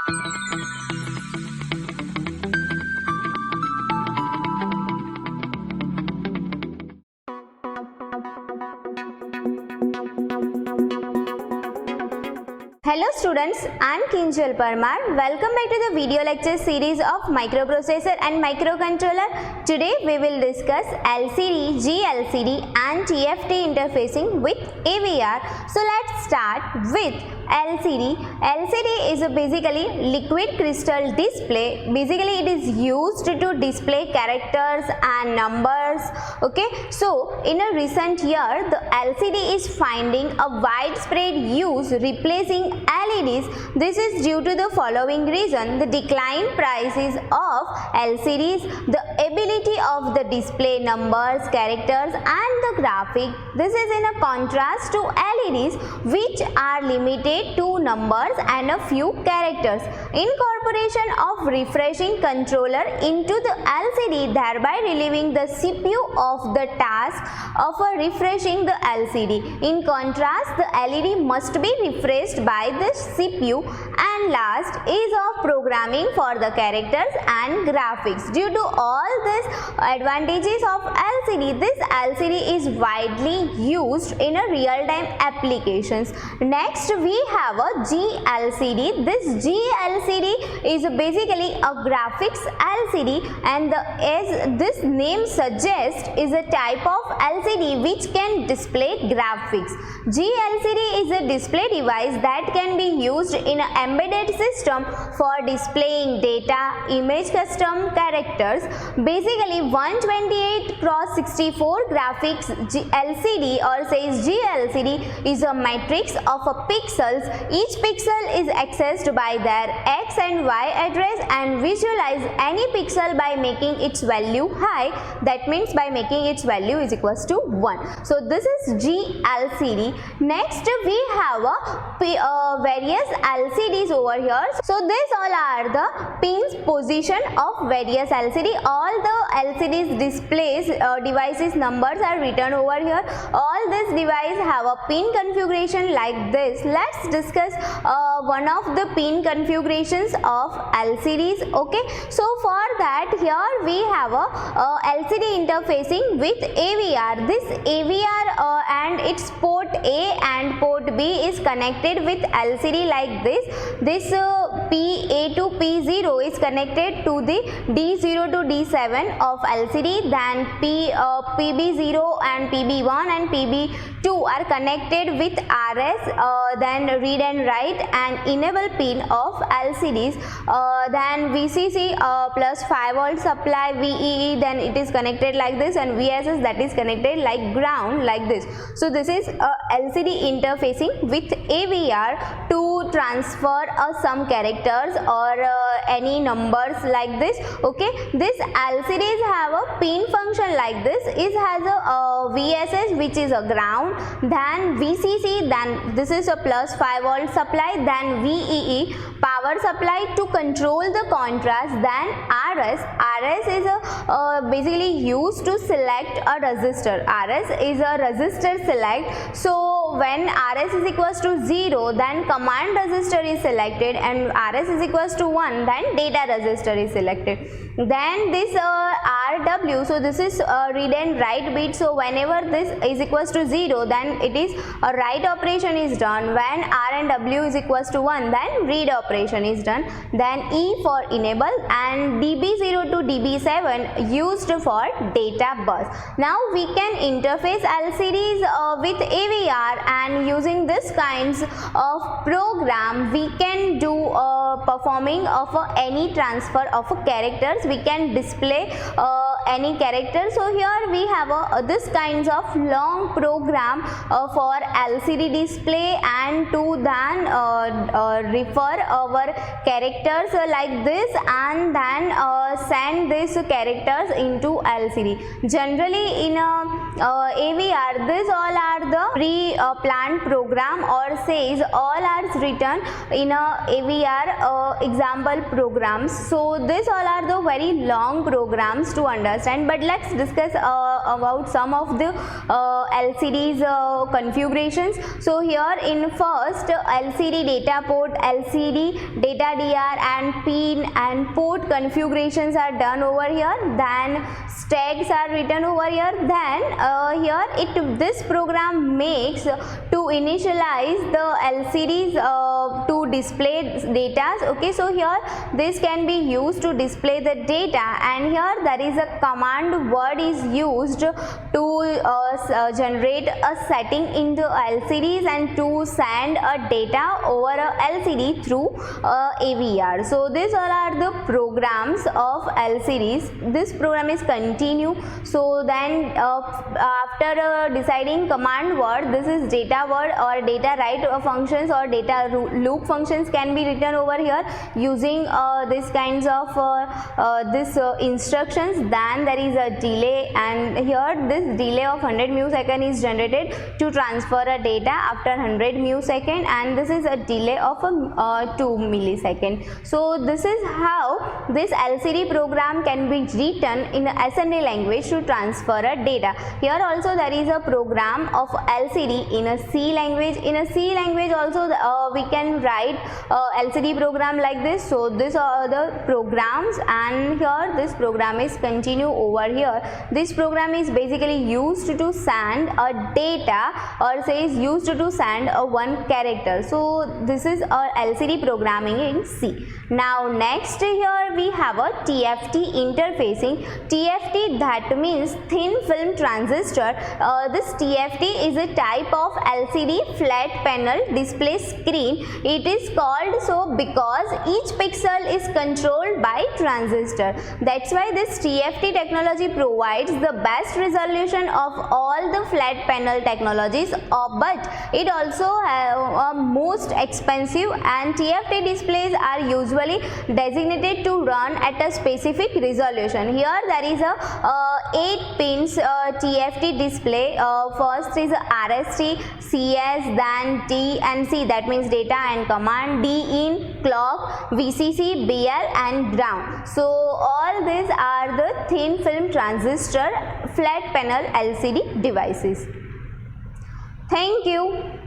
Hello students, I am Kinjal Parmar. Welcome back to the video lecture series of microprocessor and microcontroller. Today we will discuss LCD, GLCD and TFT interfacing with AVR. So let's start with LCD. LCD is a basically liquid crystal display. Basically it is used to display characters and numbers. Okay, so in a recent year the LCD is finding a widespread use replacing LEDs. This is due to the following reason: the decline prices of LCDs, the ability of the display numbers, characters and the graphic. This is in a contrast to LEDs which are limited to numbers and a few characters. Incorporation of refreshing controller into the LCD, thereby relieving the CPU of the task of refreshing the LCD. In contrast, the LED must be refreshed by the CPU. And last is of programming for the characters and graphics. Due to all these advantages of LCD, this LCD is widely used in a real-time applications. Next we have a GLCD. This GLCD is basically a graphics LCD, and as this name suggests, is a type of LCD which can display graphics. GLCD is a display device that can be used in an embedded system for displaying data, image, custom characters. Basically 128x64 graphics LCD or says GLCD is a matrix of pixels. Each pixel is accessed by their X and Y address and visualize any pixel by making its value high. That means by making its value is equals to 1. So this is GLCD. Next we have various LCDs over here. So these all are the pins position of various LCD. All the LCDs displays devices numbers are written over here. All these devices have a pin configuration like this. Let's discuss one of the pin configurations of LCDs. Okay, so for that here we have a LCD interfacing with AVR. This AVR and its port A and port B is connected with LCD like this. This PA to P0 is connected to the D0 to D7 of LCD. Then PB0 and PB1 and PB2 are connected with RS, then read and write and enable pin of LCDs. Then VCC plus 5 volt supply, VEE, then it is connected like this, and VSS that is connected like ground like this. So this is LCD interfacing with AVR to transfer some characters or any numbers like this. Okay, this LCDs have a pin function like this. It has a VSS which is a ground, then VCC, then this is a plus 5 volt supply, then VEE power supply to control the contrast, then RS is basically used to select a resistor. RS is a resistor select. So when RS is equals to 0, then command resistor is selected, and RS is equals to 1, then data resistor is selected. Then this RW, so this is read and write bit. So whenever this is equals to 0, then it is a write operation is done. When R and W is equals to 1, then read operation is done. Then E for enable, and DB0 to DB7 used for data bus. Now we can interface LCDs with AVR, and using this kinds of program we can do performing of any transfer of characters. We can display any character. So here we have this kinds of long program for LCD display, and to then refer our characters like this, and then send these characters into LCD. Generally in AVR, these all are the pre-planned program, or says all are written in a AVR example programs. So these all are the very long programs to understand, but let's discuss about some of the LCD's configurations. So here in first, LCD data port, LCD data DR and pin and port configurations are done over here. Then stacks are written over here. Then here this program makes to initialize the LCDs to display data. Okay, so here this can be used to display the data, and here there is a command word is used to generate a setting in the LCDs and to send a data over a LCD through AVR. So these all are the programs of LCDs. This program is continue. So then after deciding command word, this is data word or data write functions or data loop functions can be written over here using this kinds of instructions. Then there is a delay, and here this delay of 100 millisecond is generated to transfer a data after 100 millisecond, and this is a delay of 2 millisecond. So this is how this LCD program can be written in assembly language to transfer a data. Here also there is a program of LCD in a C language. In a C language also we can write LCD program like this. So these are the programs, and here this program is continue over here. This program is basically used to send a data, or says used to send a one character. So this is our LCD programming in C. Now next here we have a TFT interfacing. TFT, that means thin film transistor. This TFT is a type of LCD flat panel display screen. It is called so because each pixel is controlled by transistor. That's why this TFT technology provides the best resolution of all the flat panel technologies, but it also have most expensive, and TFT displays are usually designated to run at a specific resolution. Here there is a 8 pins TFT display. First is RST, CS, then T and C, that means data and command, D in, clock, VCC, BL and ground. So all these are the thin film transistor flat panel LCD devices. Thank you.